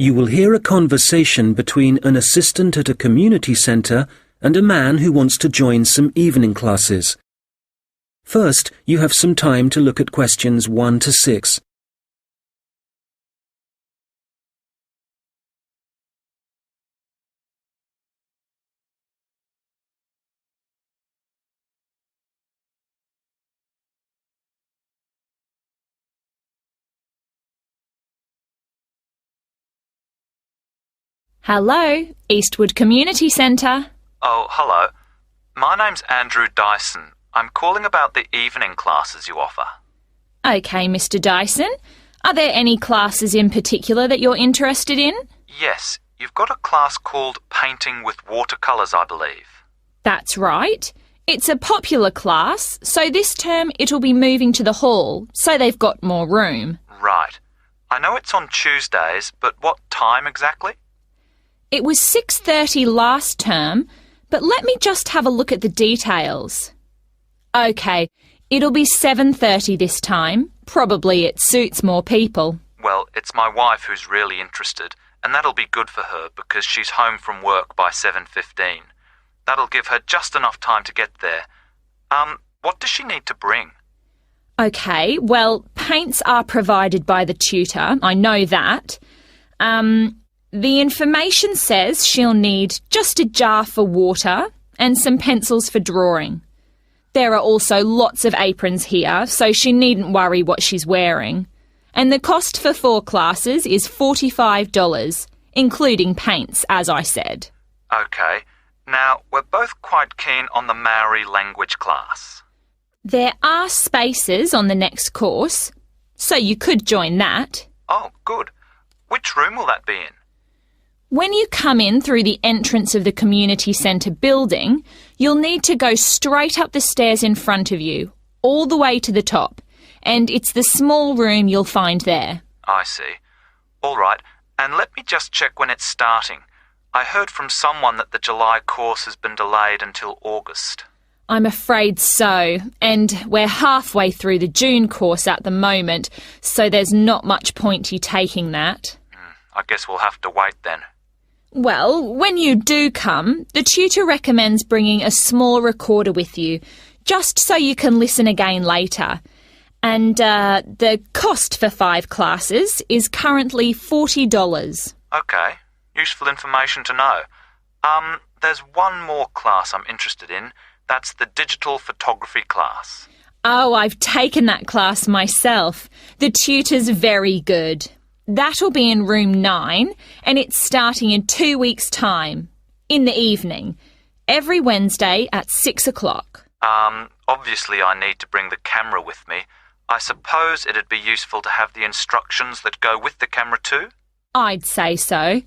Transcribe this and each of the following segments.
You will hear a conversation between an assistant at a community centre and a man who wants to join some evening classes. First, you have some time to look at questions 1 to 6. Hello, Eastwood Community Centre. Oh, hello. My name's Andrew Dyson. I'm calling about the evening classes you offer. OK, Mr Dyson. Are there any classes in particular that you're interested in? Yes, you've got a class called Painting with Watercolours, I believe. That's right. It's a popular class, so this term it'll be moving to the hall, so they've got more room. Right. I know it's on Tuesdays, but what time exactly? It was 6:30 last term, but let me just have a look at the details. OK, it'll be 7:30 this time. Probably it suits more people. Well, it's my wife who's really interested, and that'll be good for her because she's home from work by 7:15. That'll give her just enough time to get there. What does she need to bring? OK, well, paints are provided by the tutor, I know that. The information says she'll need just a jar for water and some pencils for drawing. There are also lots of aprons here, so she needn't worry what she's wearing. And the cost for 4 classes is $45, including paints, as I said. OK. Now, we're both quite keen on the Maori language class. There are spaces on the next course, so you could join that. Oh, good. Which room will that be in? When you come in through the entrance of the community centre building, you'll need to go straight up the stairs in front of you, all the way to the top, and it's the small room you'll find there. I see. All right, and let me just check when it's starting. I heard from someone that the July course has been delayed until August. I'm afraid so, and we're halfway through the June course at the moment, so there's not much point you taking that. I guess we'll have to wait then. Well, when you do come, the tutor recommends bringing a small recorder with you, just so you can listen again later. And the cost for 5 classes is currently $40. OK, useful information to know. There's one more class I'm interested in. That's the digital photography class. Oh, I've taken that class myself. The tutor's very good. That'll be in room 9, and it's starting in 2 weeks' time, in the evening, every Wednesday at 6 o'clock. Obviously I need to bring the camera with me. I suppose it'd be useful to have the instructions that go with the camera too? I'd say so.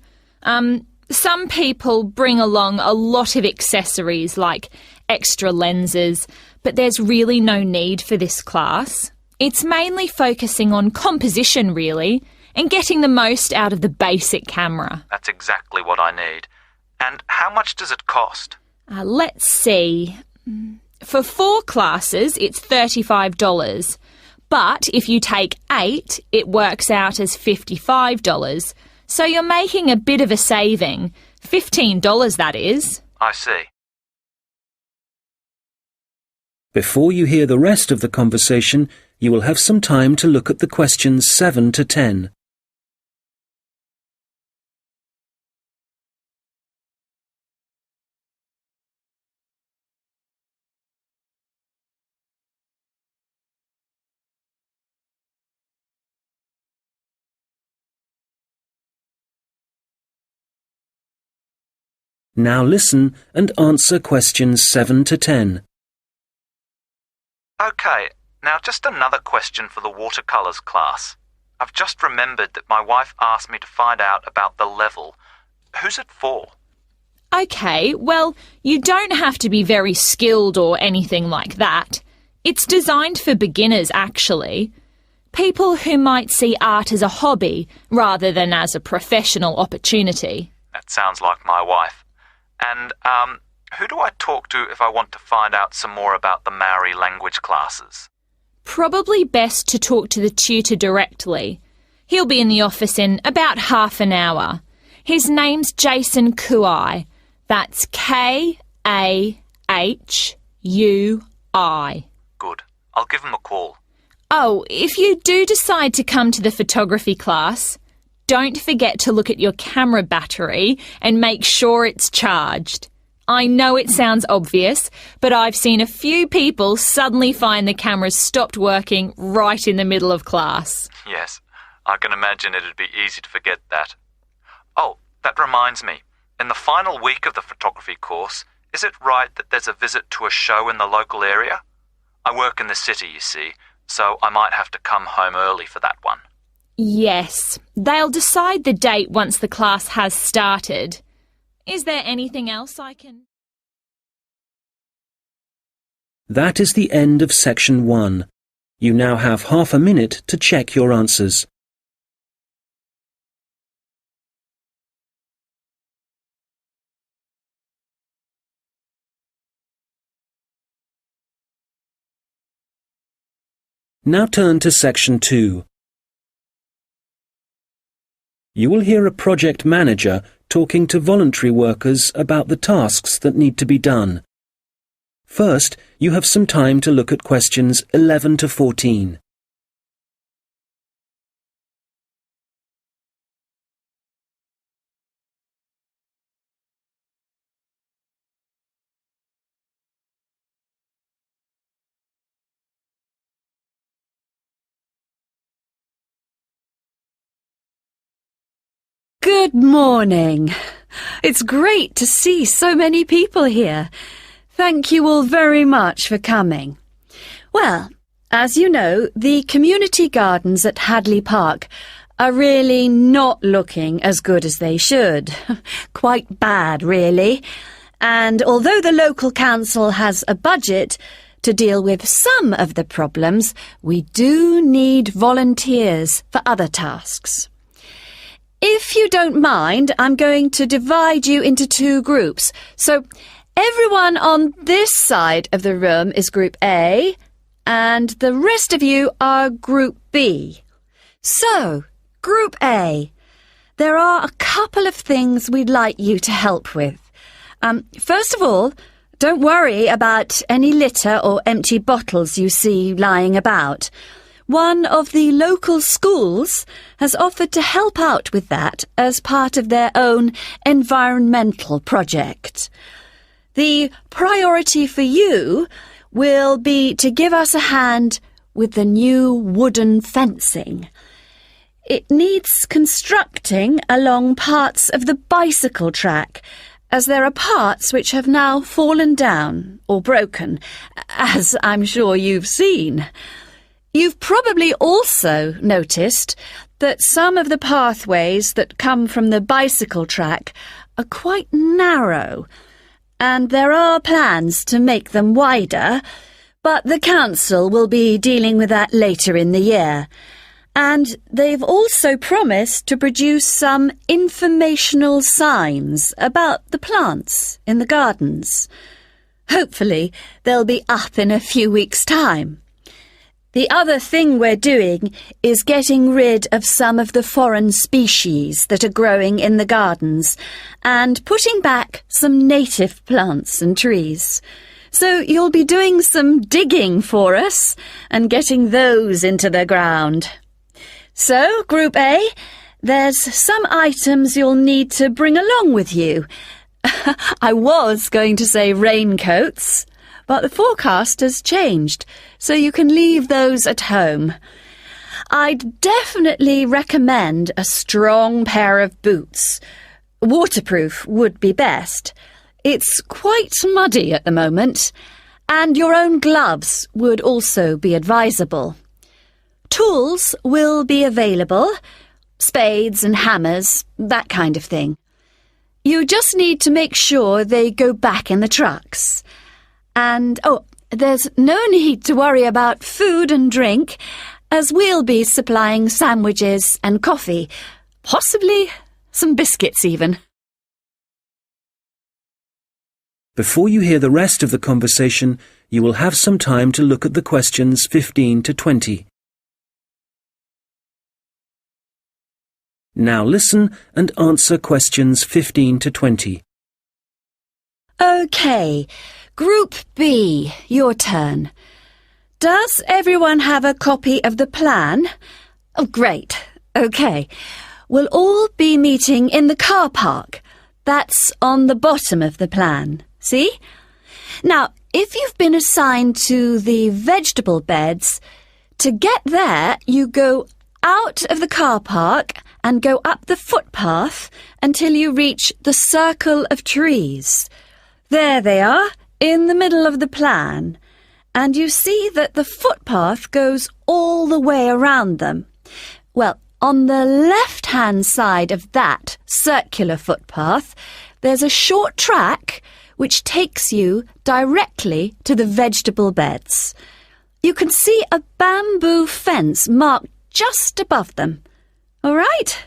Some people bring along a lot of accessories like extra lenses, but there's really no need for this class. It's mainly focusing on composition, really, and getting the most out of the basic camera. That's exactly what I need. And how much does it cost? Let's see. For 4 classes, it's $35. But if you take 8, it works out as $55. So you're making a bit of a saving. $15, that is. I see. Before you hear the rest of the conversation, you will have some time to look at the questions 7 to 10. Now listen and answer questions 7 to 10. OK, now just another question for the watercolours class. I've just remembered that my wife asked me to find out about the level. Who's it for? OK, well, you don't have to be very skilled or anything like that. It's designed for beginners, actually. People who might see art as a hobby rather than as a professional opportunity. That sounds like my wife. And, who do I talk to if I want to find out some more about the Maori language classes? Probably best to talk to the tutor directly. He'll be in the office in about half an hour. His name's Jason Kui. That's K-A-H-U-I. Good. I'll give him a call. Oh, if you do decide to come to the photography class, don't forget to look at your camera battery and make sure it's charged. I know it sounds obvious, but I've seen a few people suddenly find the cameras stopped working right in the middle of class. Yes, I can imagine it'd be easy to forget that. Oh, that reminds me. In the final week of the photography course, is it right that there's a visit to a show in the local area? I work in the city, you see, so I might have to come home early for that one. Yes, they'll decide the date once the class has started. Is there anything else I can... That is the end of section 1. You now have half a minute to check your answers. Now turn to section 2. You will hear a project manager talking to voluntary workers about the tasks that need to be done. First, you have some time to look at questions 11 to 14. Good morning. It's great to see so many people here. Thank you all very much for coming. Well, as you know, the community gardens at Hadley Park are really not looking as good as they should. Quite bad, really. And although the local council has a budget to deal with some of the problems, we do need volunteers for other tasks. If you don't mind, I'm going to divide you into 2 groups. So everyone on this side of the room is Group A, and the rest of you are Group B. So, Group A, there are a couple of things we'd like you to help with. First of all, don't worry about any litter or empty bottles you see lying about. One of the local schools has offered to help out with that as part of their own environmental project. The priority for you will be to give us a hand with the new wooden fencing. It needs constructing along parts of the bicycle track, as there are parts which have now fallen down or broken, as I'm sure you've seen. You've probably also noticed that some of the pathways that come from the bicycle track are quite narrow, and there are plans to make them wider, but the council will be dealing with that later in the year. And they've also promised to produce some informational signs about the plants in the gardens. Hopefully, they'll be up in a few weeks' time. The other thing we're doing is getting rid of some of the foreign species that are growing in the gardens and putting back some native plants and trees. So you'll be doing some digging for us and getting those into the ground. So, Group A, there's some items you'll need to bring along with you. I was going to say raincoats, but the forecast has changed, so you can leave those at home. I'd definitely recommend a strong pair of boots. Waterproof would be best. It's quite muddy at the moment, and your own gloves would also be advisable. Tools will be available, spades and hammers, that kind of thing. You just need to make sure they go back in the trucks. And, there's no need to worry about food and drink, as we'll be supplying sandwiches and coffee, possibly some biscuits even. Before you hear the rest of the conversation, you will have some time to look at the questions 15 to 20. Now listen and answer questions 15 to 20. OK, Group B, your turn. Does everyone have a copy of the plan? Oh, great. OK. We'll all be meeting in the car park. That's on the bottom of the plan. See? Now, if you've been assigned to the vegetable beds, to get there, you go out of the car park and go up the footpath until you reach the circle of trees. There they are, in the middle of the plan. And you see that the footpath goes all the way around them. Well, on the left-hand side of that circular footpath, there's a short track which takes you directly to the vegetable beds. You can see a bamboo fence marked just above them. All right?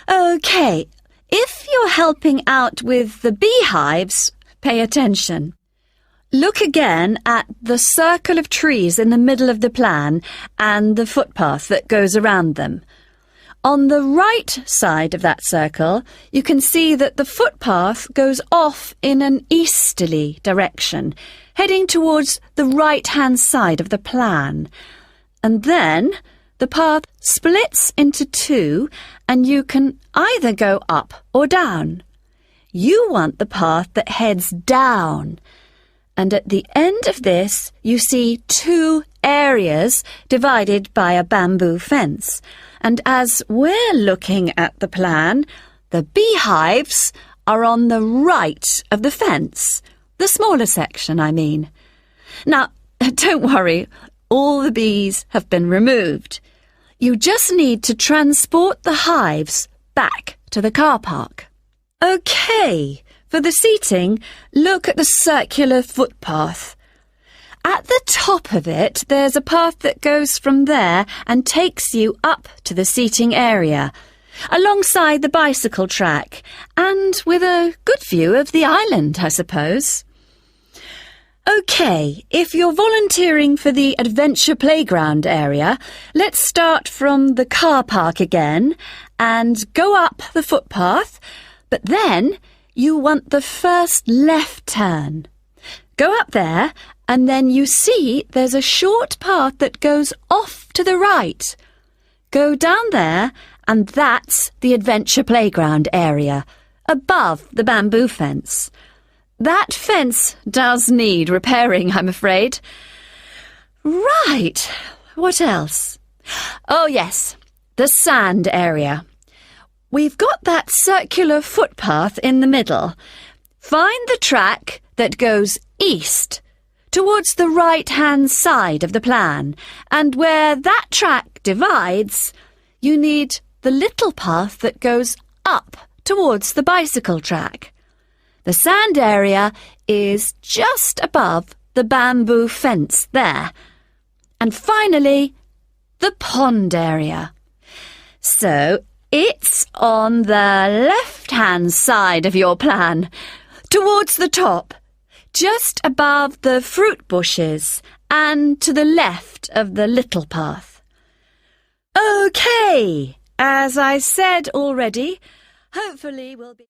OK, if you're helping out with the beehives, pay attention. Look again at the circle of trees in the middle of the plan and the footpath that goes around them. On the right side of that circle, you can see that the footpath goes off in an easterly direction, heading towards the right-hand side of the plan. And then the path splits into two, and you can either go up or down. You want the path that heads down. And at the end of this, you see two areas divided by a bamboo fence. And as we're looking at the plan, the beehives are on the right of the fence. The smaller section, I mean. Now, don't worry, all the bees have been removed. You just need to transport the hives back to the car park. OK. For the seating, look at the circular footpath. At the top of it, there's a path that goes from there and takes you up to the seating area, alongside the bicycle track, and with a good view of the island, I suppose. OK, if you're volunteering for the adventure playground area, let's start from the car park again and go up the footpath, but then you want the first left turn. Go up there, and then you see there's a short path that goes off to the right. Go down there, and that's the adventure playground area, above the bamboo fence. That fence does need repairing, I'm afraid. Right, what else? Oh, yes, the sand area. We've got that circular footpath in the middle. Find the track that goes east, towards the right-hand side of the plan, and where that track divides, you need the little path that goes up towards the bicycle track. The sand area is just above the bamboo fence there. And finally, the pond area. So, it's on the left-hand side of your plan, towards the top, just above the fruit bushes and to the left of the little path. OK, as I said already, hopefully we'll be...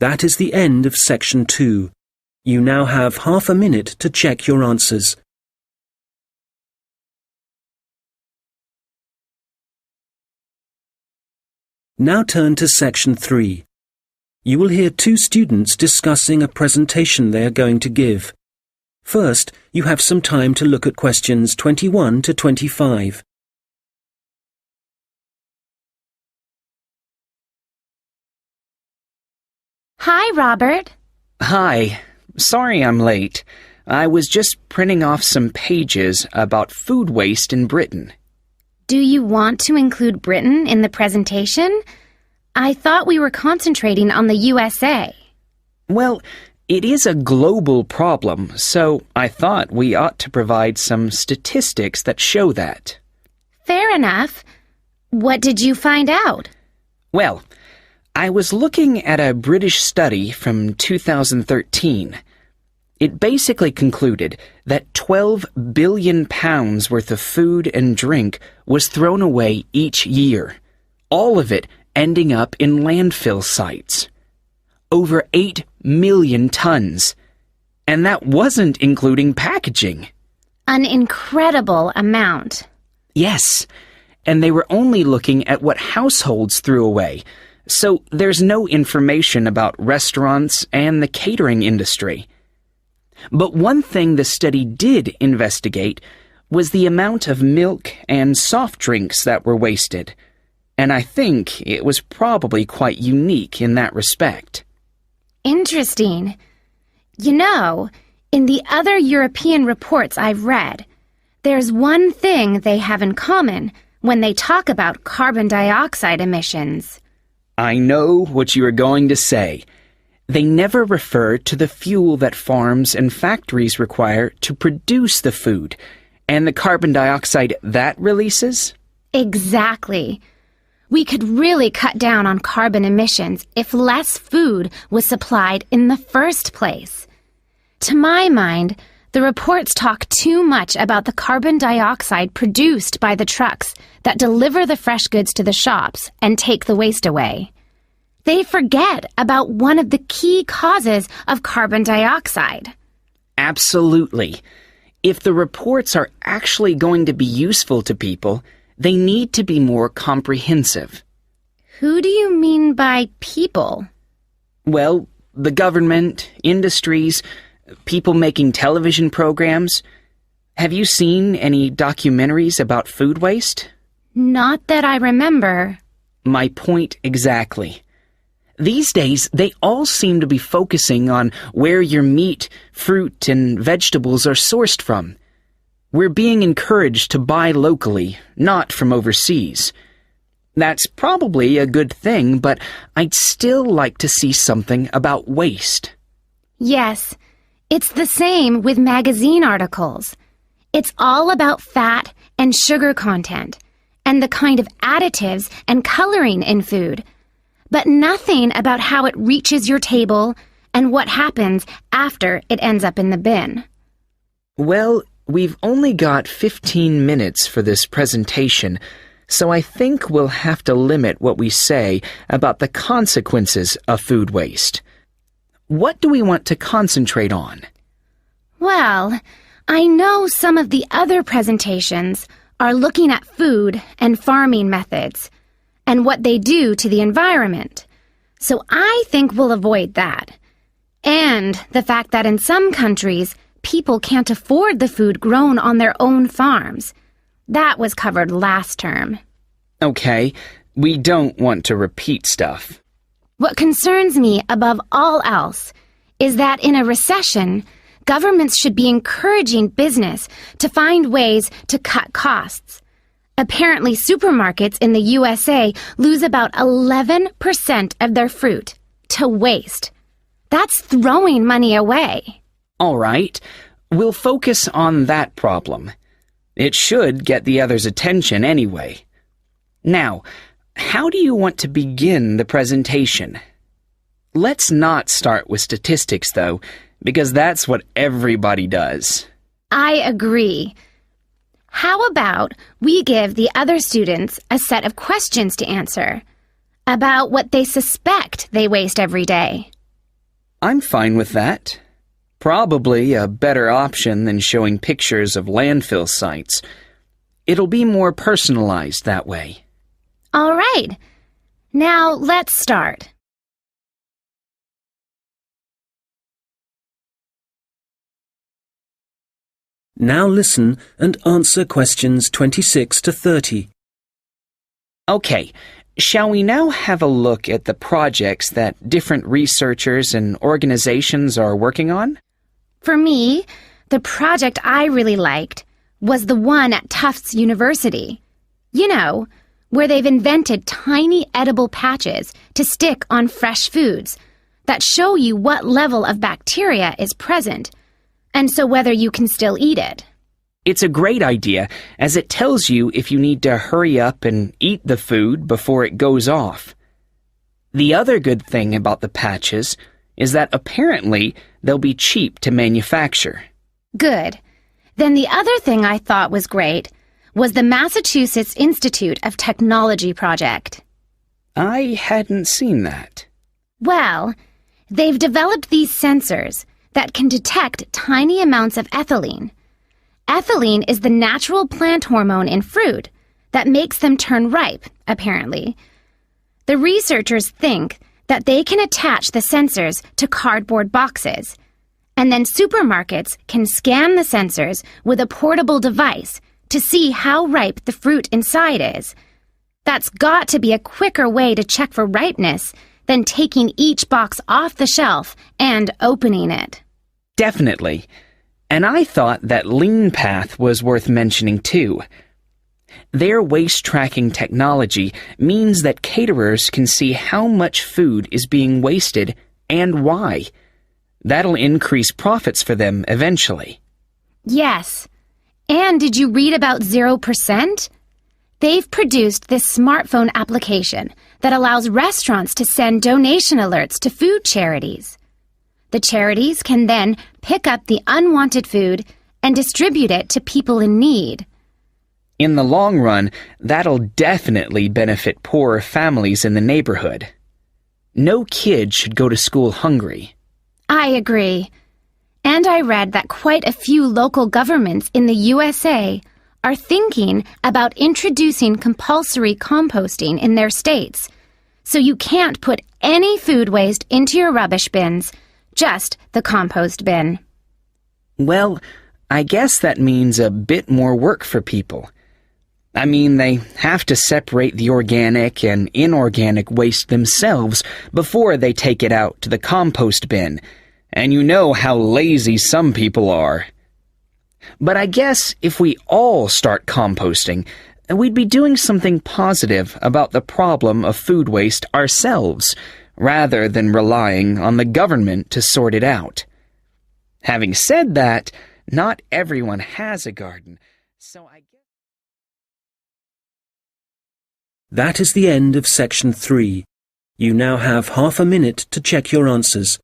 That is the end of section 2. You now have half a minute to check your answers. Now turn to section 3. You will hear two students discussing a presentation they are going to give. First, you have some time to look at questions 21 to 25. Hi, Robert. Hi. Sorry I'm late. I was just printing off some pages about food waste in Britain. Do you want to include Britain in the presentation? I thought we were concentrating on the USA. Well, it is a global problem, so I thought we ought to provide some statistics that show that. Fair enough. What did you find out? Well, I was looking at a British study from 2013. It basically concluded that 12 billion pounds worth of food and drink was thrown away each year, all of it ending up in landfill sites. Over 8 million tons. And that wasn't including packaging. An incredible amount. Yes, and they were only looking at what households threw away, so there's no information about restaurants and the catering industry. But one thing the study did investigate was the amount of milk and soft drinks that were wasted, and I think it was probably quite unique in that respect. Interesting. You know, in the other European reports I've read, there's one thing they have in common when they talk about carbon dioxide emissions. I know what you are going to say. They never refer to the fuel that farms and factories require to produce the food, and the carbon dioxide that releases? Exactly. We could really cut down on carbon emissions if less food was supplied in the first place. To my mind, the reports talk too much about the carbon dioxide produced by the trucks that deliver the fresh goods to the shops and take the waste away. They forget about one of the key causes of carbon dioxide. Absolutely. If the reports are actually going to be useful to people, they need to be more comprehensive. Who do you mean by people? Well, the government, industries, people making television programs. Have you seen any documentaries about food waste? Not that I remember. My point exactly. These days, they all seem to be focusing on where your meat, fruit, and vegetables are sourced from. We're being encouraged to buy locally, not from overseas. That's probably a good thing, but I'd still like to see something about waste. Yes, it's the same with magazine articles. It's all about fat and sugar content, and the kind of additives and coloring in food, but nothing about how it reaches your table and what happens after it ends up in the bin. Well, we've only got 15 minutes for this presentation, so I think we'll have to limit what we say about the consequences of food waste. What do we want to concentrate on? Well, I know some of the other presentations are looking at food and farming methods and what they do to the environment. So I think we'll avoid that. And the fact that in some countries, people can't afford the food grown on their own farms. That was covered last term. Okay, we don't want to repeat stuff. What concerns me above all else is that in a recession, governments should be encouraging business to find ways to cut costs. Apparently, supermarkets in the USA lose about 11% of their fruit to waste. That's throwing money away. All right, we'll focus on that problem. It should get the others' attention anyway. Now, how do you want to begin the presentation? Let's not start with statistics, though, because that's what everybody does. I agree. How about we give the other students a set of questions to answer about what they suspect they waste every day? I'm fine with that. Probably a better option than showing pictures of landfill sites. It'll be more personalized that way. All right. Now let's start. Now listen and answer questions 26 to 30. Okay, shall we now have a look at the projects that different researchers and organizations are working on? For me, the project I really liked was the one at Tufts University. You know, where they've invented tiny edible patches to stick on fresh foods that show you what level of bacteria is present, and so whether you can still eat it. It's a great idea, as it tells you if you need to hurry up and eat the food before it goes off. The other good thing about the patches is that apparently they'll be cheap to manufacture. Good. Then the other thing I thought was great was the Massachusetts Institute of Technology project. I hadn't seen that. Well, they've developed these sensors that can detect tiny amounts of ethylene. Ethylene is the natural plant hormone in fruit that makes them turn ripe, apparently. The researchers think that they can attach the sensors to cardboard boxes, and then supermarkets can scan the sensors with a portable device to see how ripe the fruit inside is. That's got to be a quicker way to check for ripeness than taking each box off the shelf and opening it. Definitely. And I thought that Lean Path was worth mentioning too. Their waste tracking technology means that caterers can see how much food is being wasted and why. That'll increase profits for them eventually. Yes. And did you read about 0%? They've produced this smartphone application that allows restaurants to send donation alerts to food charities. The charities can then pick up the unwanted food and distribute it to people in need. In the long run, that'll definitely benefit poorer families in the neighborhood. No kid should go to school hungry. I agree. And I read that quite a few local governments in the USA are thinking about introducing compulsory composting in their states. So you can't put any food waste into your rubbish bins, just the compost bin. Well, I guess that means a bit more work for people. I mean, they have to separate the organic and inorganic waste themselves before they take it out to the compost bin, and you know how lazy some people are. But I guess if we all start composting, we'd be doing something positive about the problem of food waste ourselves, rather than relying on the government to sort it out. Having said that, not everyone has a garden, so I guess... That is the end of section 3. You now have half a minute to check your answers.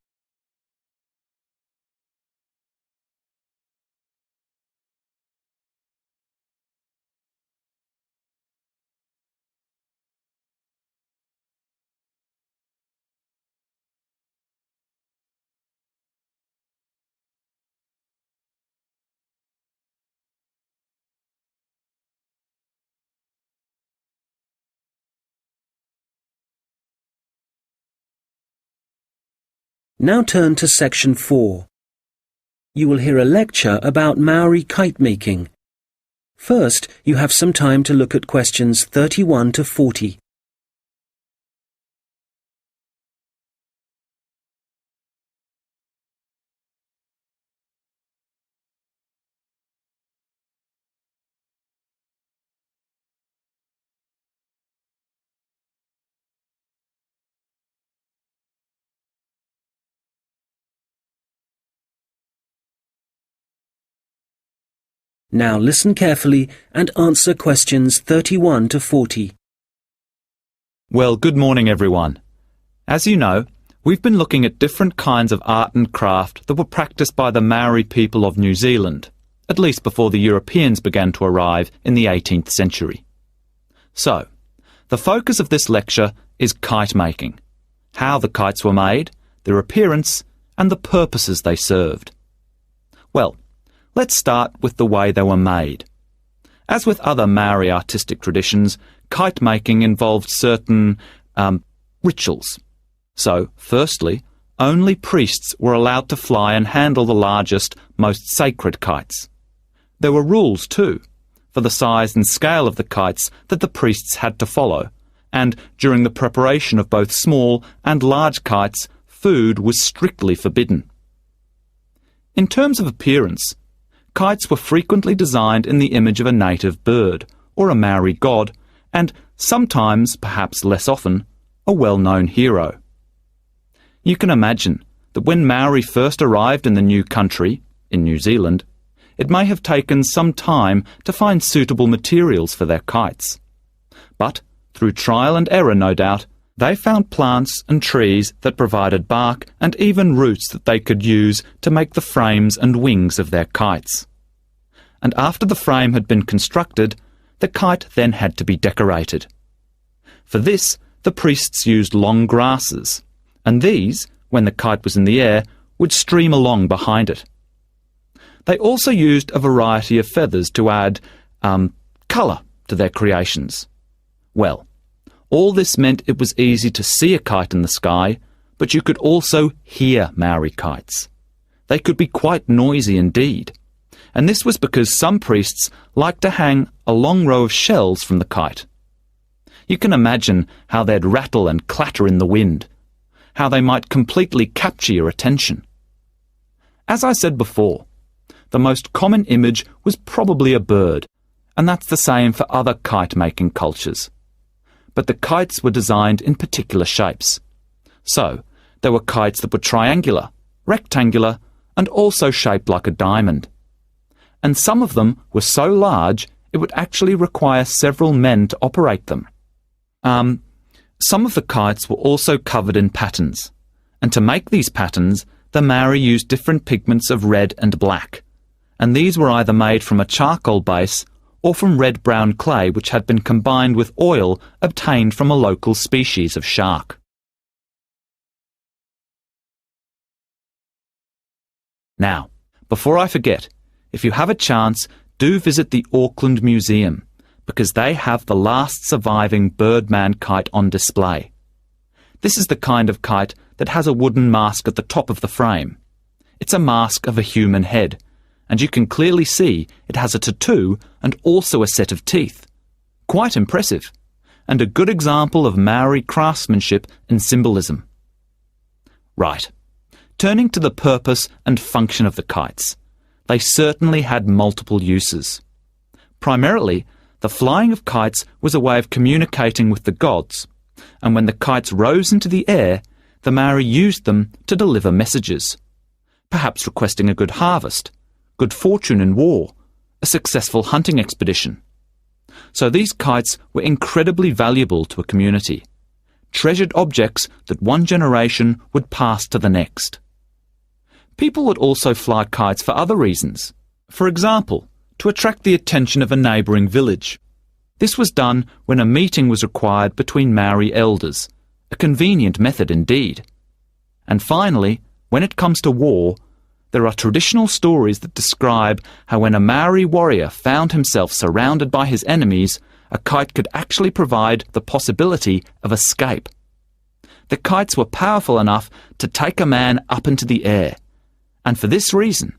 Now turn to section 4. You will hear a lecture about Maori kite making. First, you have some time to look at questions 31 to 40. Now listen carefully and answer questions 31 to 40. Well, good morning, everyone. As you know, we've been looking at different kinds of art and craft that were practiced by the Maori people of New Zealand, at least before the Europeans began to arrive in the 18th century. So, the focus of this lecture is kite making, how the kites were made, their appearance, and the purposes they served. Well, let's start with the way they were made. As with other Maori artistic traditions, kite making involved certain rituals. So, firstly, only priests were allowed to fly and handle the largest, most sacred kites. There were rules, too, for the size and scale of the kites that the priests had to follow, and during the preparation of both small and large kites, food was strictly forbidden. In terms of appearance, kites were frequently designed in the image of a native bird, or a Maori god, and sometimes, perhaps less often, a well-known hero. You can imagine that when Maori first arrived in the new country, in New Zealand, it may have taken some time to find suitable materials for their kites. But, through trial and error no doubt, They found plants and trees that provided bark and even roots that they could use to make the frames and wings of their kites. And after the frame had been constructed, the kite then had to be decorated. For this, the priests used long grasses, and these, when the kite was in the air, would stream along behind it. They also used a variety of feathers to add colour to their creations. Well, all this meant it was easy to see a kite in the sky, but you could also hear Maori kites. They could be quite noisy indeed, and this was because some priests liked to hang a long row of shells from the kite. You can imagine how they'd rattle and clatter in the wind, how they might completely capture your attention. As I said before, the most common image was probably a bird, and that's the same for other kite-making cultures. But the kites were designed in particular shapes. So, there were kites that were triangular, rectangular, and also shaped like a diamond. And some of them were so large it would actually require several men to operate them. Some of the kites were also covered in patterns, and to make these patterns, the Maori used different pigments of red and black, and these were either made from a charcoal base or from red-brown clay which had been combined with oil obtained from a local species of shark. Now, before I forget, if you have a chance, do visit the Auckland Museum, because they have the last surviving Birdman kite on display. This is the kind of kite that has a wooden mask at the top of the frame. It's a mask of a human head, and you can clearly see it has a tattoo and also a set of teeth. Quite impressive, and a good example of Maori craftsmanship and symbolism. Right, turning to the purpose and function of the kites. They certainly had multiple uses. Primarily, the flying of kites was a way of communicating with the gods, and when the kites rose into the air, the Maori used them to deliver messages, perhaps requesting a good harvest, good fortune in war, a successful hunting expedition. So these kites were incredibly valuable to a community, treasured objects that one generation would pass to the next. People would also fly kites for other reasons. For example, to attract the attention of a neighbouring village. This was done when a meeting was required between Maori elders, a convenient method indeed. And finally, when it comes to war, there are traditional stories that describe how when a Maori warrior found himself surrounded by his enemies, a kite could actually provide the possibility of escape. The kites were powerful enough to take a man up into the air, and for this reason,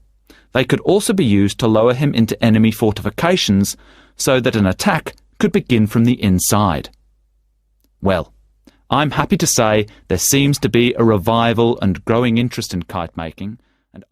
they could also be used to lower him into enemy fortifications so that an attack could begin from the inside. Well, I'm happy to say there seems to be a revival and growing interest in kite making, and